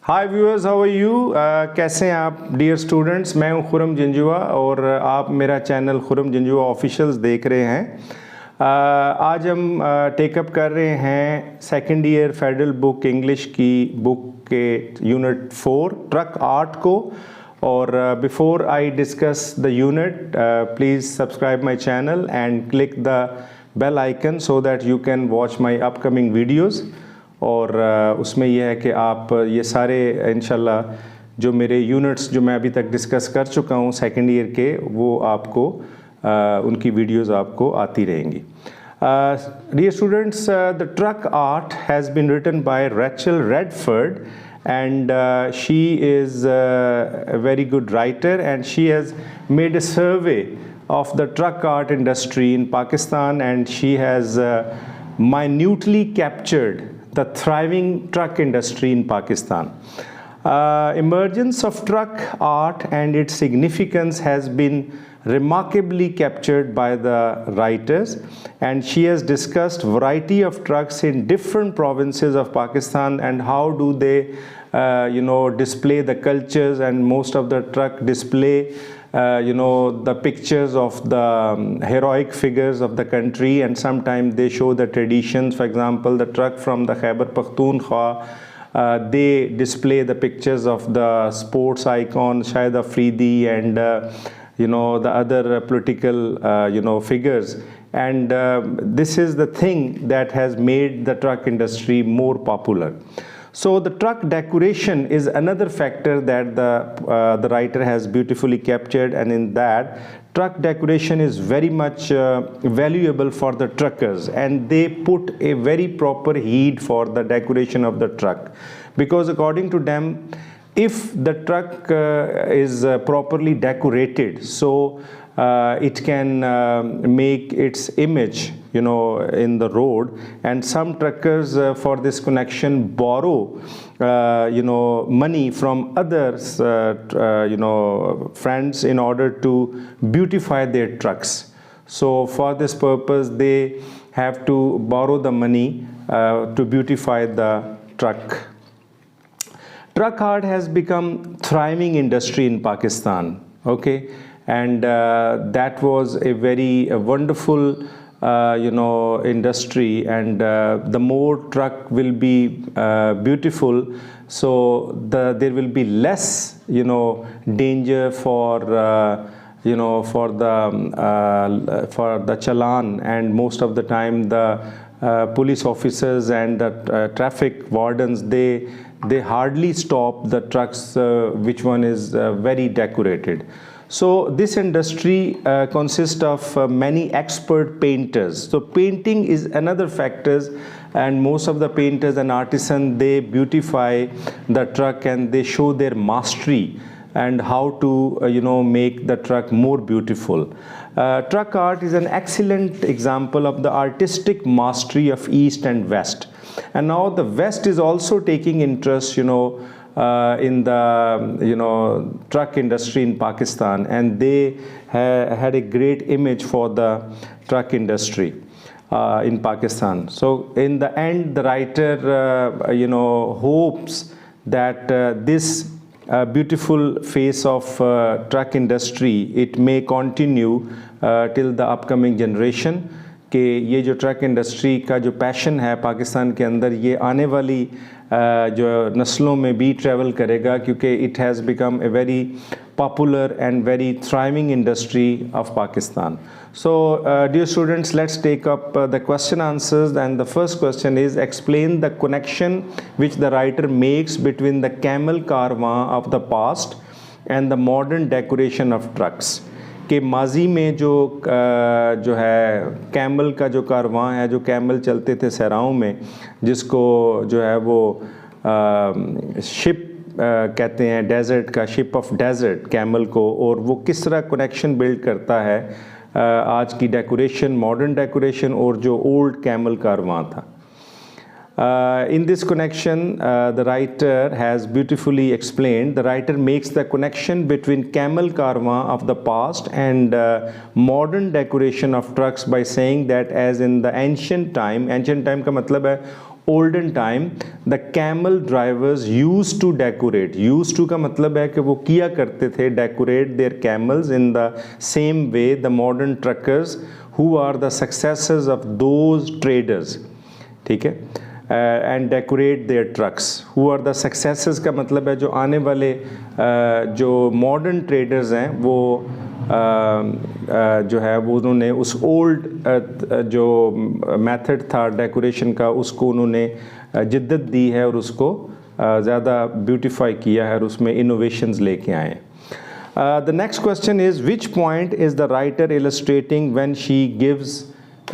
Hi viewers, how are you? कैसे हैं आप डियर स्टूडेंट्स? मैं हूं खुरम जंजुआ और आप मेरा चैनल खुरम जंजुआ ऑफिशियल्स देख रहे हैं। आज हम टेकअप कर रहे हैं second year federal book English की बुक के यूनिट 4 ट्रक आर्ट को। और before I discuss the unit, please subscribe my channel and click the bell icon so that you can watch my upcoming videos. और उसमें यह है कि आप ये सारे इंशाल्लाह जो मेरे यूनिट्स जो मैं अभी तक डिस्कस कर चुका हूँ सेकेंड ईयर के, वो आपको उनकी वीडियोस आपको आती रहेंगी। Dear students, the truck art has been written by Rachel Redford and she is a very good writer, and she has made a survey of the truck art industry in Pakistan, and she has minutely captured the thriving truck industry in Pakistan. Emergence of truck art and its significance has been remarkably captured by the writers, and she has discussed variety of trucks in different provinces of Pakistan and how do they display the cultures, and most of the truck display the pictures of the heroic figures of the country, and sometimes they show the traditions. For example, the truck from the Khyber Pakhtunkhwa, they display the pictures of the sports icon Shahid Afridi and the other political figures, and this is the thing that has made the truck industry more popular. So the truck decoration is another factor that the writer has beautifully captured, and in that truck decoration is very much valuable for the truckers, and they put a very proper heed for the decoration of the truck, because according to them, if the truck is properly decorated, so it can make its image in the road. And some truckers for this connection borrow money from others friends in order to beautify their trucks. So for this purpose they have to borrow the money to beautify the truck. Truck art has become thriving industry in Pakistan, okay, and that was a very wonderful industry, and the more truck will be beautiful, so there will be less danger for the challan, and most of the time the police officers and the traffic wardens, they hardly stop the trucks which one is very decorated. So this industry consists of many expert painters. So painting is another factor, and most of the painters and artisans, they beautify the truck and they show their mastery and how to make the truck more beautiful. Truck art is an excellent example of the artistic mastery of East and West, and now the West is also taking interest in the truck industry in Pakistan, and they had a great image for the truck industry in Pakistan. So in the end, the writer hopes that this beautiful face of truck industry, it may continue till the upcoming generation, कि ये जो truck industry का जो passion है पाकिस्तान के अंदर, ये आने वाली जो नस्लों में भी ट्रैवल करेगा, क्योंकि it has become a very popular and very thriving industry of Pakistan. So dear students, let's take up the question answers, and the first question is, explain the connection which the writer makes between the camel caravan of the past and the modern decoration of trucks. कि माजी में जो है camel का जो कारवां है, जो camel चलते थे सहराओं में, जिसको जो है वो शिप कहते हैं, डेजर्ट का, शिप ऑफ डेजर्ट कैमल को, और वो किस तरह कनेक्शन बिल्ड करता है आज की डेकोरेशन, मॉडर्न डेकोरेशन, और जो ओल्ड कैमल कारवां था. In this connection, the writer has beautifully explained. The writer makes the connection between camel caravan of the past and modern decoration of trucks by saying that as in the ancient time का मतलब है olden time the camel drivers used to decorate, used to का मतलब है कि वो किया करते थे, decorate their camels in the same way the modern truckers who are the successors of those traders, ठीक है, and decorate their trucks, who are the successors का मतलब है जो आने वाले जो modern traders हैं वो जो है वो उन्होंने उस ओल्ड जो मेथड था डेकोरेशन का उसको उन्होंने जिद्दत दी है और उसको ज़्यादा ब्यूटीफाई किया है और उसमें इनोवेशंस लेके आए। The next question is which point is the writer illustrating when she gives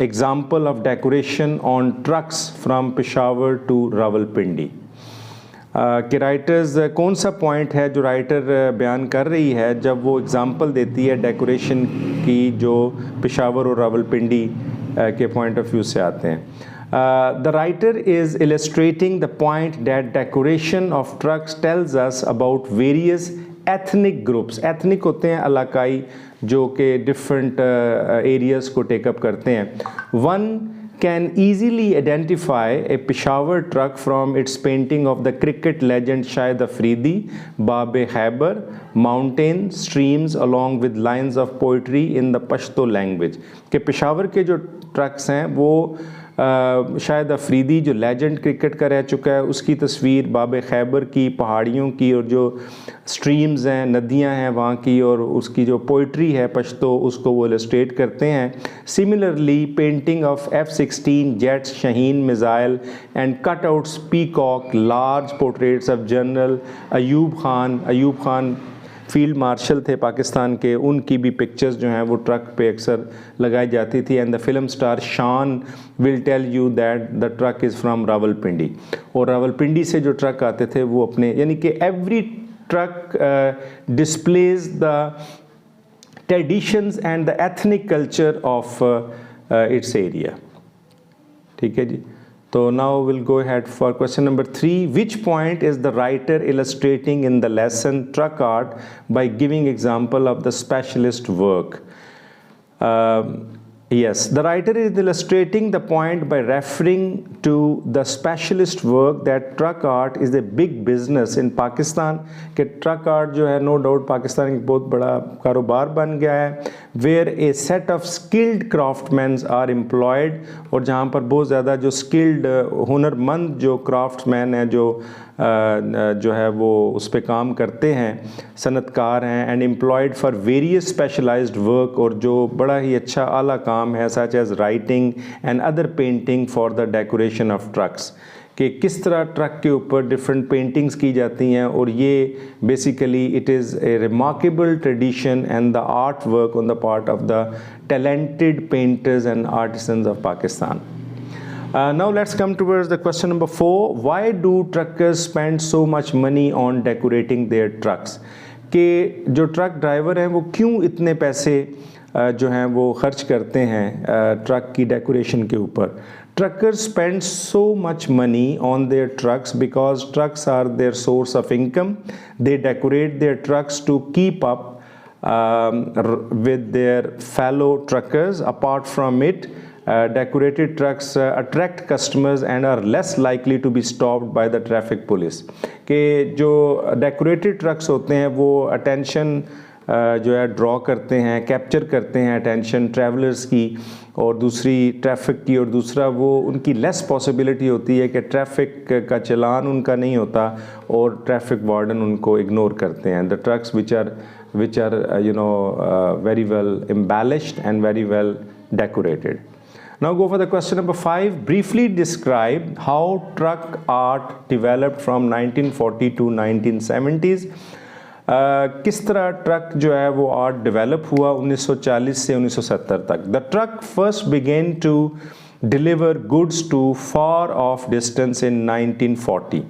example of decoration on trucks from Peshawar to Rawalpindi. कि राइटर्स कौन सा पॉइंट है जो राइटर बयान कर रही है जब वो एग्ज़ाम्पल देती है डेकोरेशन की जो पेशावर और रावलपिंडी के पॉइंट ऑफ व्यू से आते हैं। The writer is illustrating the point that decoration of trucks tells us about various ethnic groups. Ethnic होते हैं इलाकाई जो कि डिफरेंट एरियाज़ को टेकअप करते हैं। One can easily identify a Peshawar truck from its painting of the cricket legend Shahid Afridi, Babe Khyber, mountains, streams along with lines of poetry in the Pashto language। कि पेशावर के जो trucks हैं वो शाहिद अफरीदी जो legend cricket का रह चुका है उसकी तस्वीर, बाबे खैबर की पहाड़ियों की और जो स्ट्रीम्स हैं नदियां हैं वहाँ की और उसकी जो पोइट्री है पश्तो उसको वो इलस्ट्रेट करते हैं। Similarly painting of F-16 jets, Shaheen missile and cutouts peacock, large portraits of general Ayub Khan field marshal थे पाकिस्तान के, उनकी भी पिक्चर्स जो हैं वो ट्रक पे अक्सर लगाई जाती थी। And the film star Shan will tell you that the truck is from Rawalpindi. और रावलपिंडी से जो ट्रक आते थे वो अपने यानी कि every truck displays the traditions and the ethnic culture of its area. ठीक है जी। So now we'll go ahead for question number 3. Which point is the writer illustrating in the lesson truck art by giving example of the specialist work? Yes, the writer is illustrating the point by referring to the specialist work that truck art is a big business in Pakistan। कि truck art जो है no doubt Pakistan का बहुत बड़ा कारोबार बन गया है, where a set of skilled craftsmen are employed, और जहाँ पर बहुत ज़्यादा जो skilled हुनरमंद जो craftsmen हैं जो है वो उस पर काम करते हैं, सनतकार हैं, and employed for various specialised work, और जो बड़ा ही अच्छा आला काम है such as writing and other painting for the decoration of trucks. कि किस तरह ट्रक के ऊपर डिफरेंट पेंटिंग्स की जाती हैं, और ये basically it is a remarkable tradition and the art work on the part of the talented painters and artisans of Pakistan. Now let's come towards the question number 4. Why do truckers spend so much money on decorating their trucks? कि जो truck driver हैं वो क्यों इतने पैसे जो हैं वो खर्च करते हैं ट्रक की डेकोरेशन के ऊपर। Truckers spend so much money on their trucks because trucks are their source of income. They decorate their trucks to keep up with their fellow truckers. Apart from it, decorated trucks attract customers and are less likely to be stopped by the traffic police। कि जो decorated trucks होते हैं वो attention जो है draw करते हैं, capture करते हैं अटेंशन ट्रैवलर्स की और दूसरी ट्रैफिक की, और दूसरा वो उनकी लेस पॉसिबिलिटी होती है कि ट्रैफिक का चलान उनका नहीं होता और ट्रैफिक वार्डन उनको इग्नोर करते हैं। The trucks which are you know very well embellished and very well decorated। Now go for the question number 5. Briefly describe how truck art developed from 1940 to 1970s। किस तरह truck जो है वो art develop हुआ 1940 से 1970 तक। The truck first began to deliver goods to far of distance in 1940।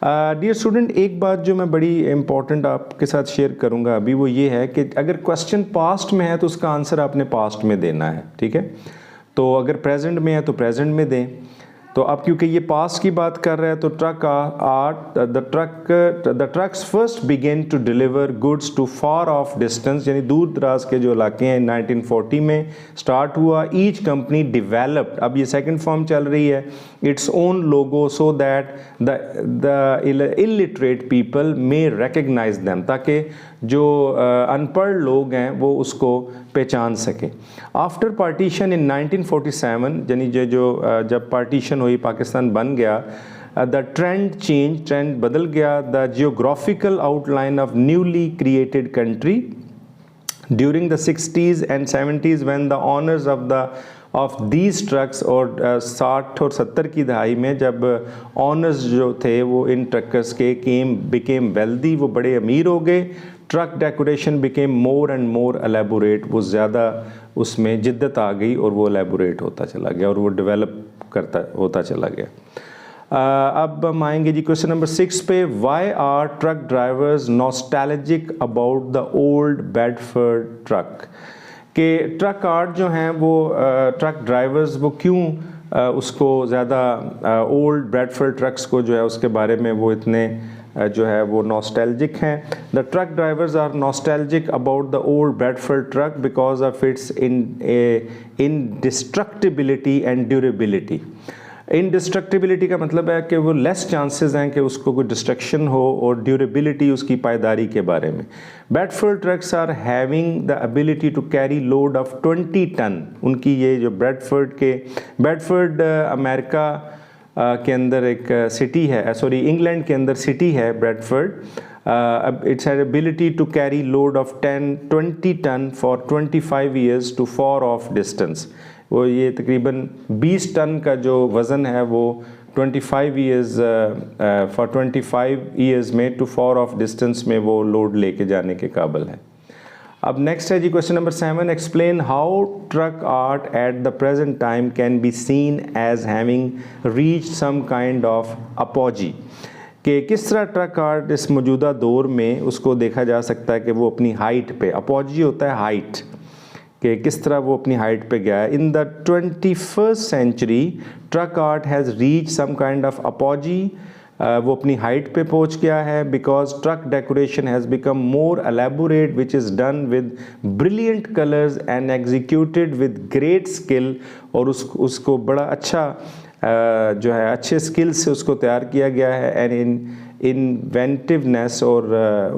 Dear student, एक बात जो मैं बड़ी इंपॉर्टेंट आपके साथ शेयर करूंगा अभी वो ये है कि अगर क्वेश्चन पास्ट में है तो उसका आंसर आपने पास्ट में देना है, ठीक है। तो अगर प्रेजेंट में है तो प्रेजेंट में दें। तो अब क्योंकि ये पास की बात कर रहा है तो the trucks first began to deliver goods to far of distance, यानी दूर दराज के जो इलाके हैं 1940 में स्टार्ट हुआ. ईच कंपनी डिवेलप्ड, अब ये सेकंड फॉर्म चल रही है, its own logo so that the illiterate people may recognise them, ताकि जो अनपढ़ लोग हैं वो उसको पहचान सकें. आफ्टर पार्टीशन इन 1947, यानी जब पार्टीशन हुई, पाकिस्तान बन गया, द ट्रेंड बदल गया. The geographical outline of newly created country during the 60s and 70s when the owners of these trucks, और 60 और 70 की दहाई में जब ऑनर्स जो थे वो इन ट्रक्स के बिकेम वेल्दी, वो बड़े अमीर हो गए. Truck decoration became more and more elaborate, वो ज़्यादा उसमें जिद्दत आ गई और वो एलेबोरेट होता चला गया और वो डेवलप होता चला गया. अब हम आएंगे जी क्वेश्चन नंबर 6 पे. Why are truck drivers nostalgic about the old Bedford truck, कि ट्रक आर्ट जो हैं वो ट्रक ड्राइवर्स वो क्यों उसको ज़्यादा ओल्ड बेडफोर्ड ट्रक्स को जो है उसके बारे में वो इतने जो है वो नॉस्टैल्जिक हैं. The truck drivers are nostalgic about the old Bedford truck because of its indestructibility and durability. Indestructibility का मतलब है कि वो लेस चांसेस हैं कि उसको कोई डिस्ट्रक्शन हो, और ड्यूरेबिलिटी उसकी पायदारी के बारे में. Bedford trucks are having the ability to carry load of 20 ton. उनकी ये जो बेडफोर्ड अमेरिका के अंदर एक सिटी है, सॉरी इंग्लैंड के अंदर सिटी है Bedford. Its had ability to carry load of 20 ton for 25 years to far of distance. वो ये तकरीबन 20 टन का जो वज़न है वो 25 ईयर्स में टू फार ऑफ डिस्टेंस में वो लोड लेके जाने के काबिल है. अब नेक्स्ट है जी question number 7. Explain how truck art at the present time can be seen as having reach some kind of apogee, कि किस तरह ट्रक आर्ट इस मौजूदा दौर में उसको देखा जा सकता है कि वो अपनी हाइट पे, अपॉजी होता है हाइट, कि किस तरह वो अपनी हाइट पे गया है. In the 21st century truck art has reach some kind of apogee, वो अपनी हाइट पे पहुंच गया है, because truck decoration has become more elaborate which is done with brilliant colours and executed with great skill, और उसको बड़ा अच्छा जो है अच्छे स्किल से उसको तैयार किया गया है. एंड इन्वेंटिवनेस और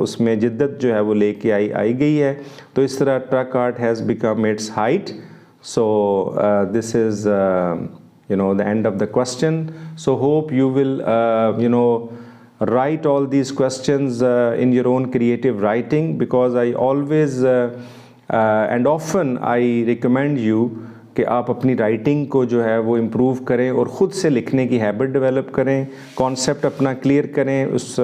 उसमें जिद्दत जो है वो लेके आई गई है. तो इस तरह truck art has become it's height. So this is the end of the question. So hope you will write all these questions in your own creative writing, because I always and often I recommend you कि आप अपनी writing को जो है वो improve करें और ख़ुद से लिखने की हैबिट डेवलप करें, कॉन्सेप्ट अपना क्लियर करें उस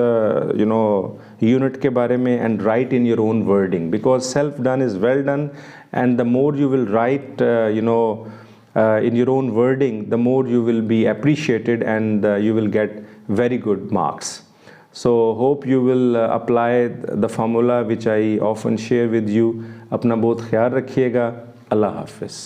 यूनिट के बारे में, and right in your own wording, because self done is well done, and the more you will write in your own wording, the more you will be appreciated and you will get very good marks. So hope you will apply the formula which I often share with you. अपना बहुत ख्याल रखिएगा. अल्लाह हाफ़िज़.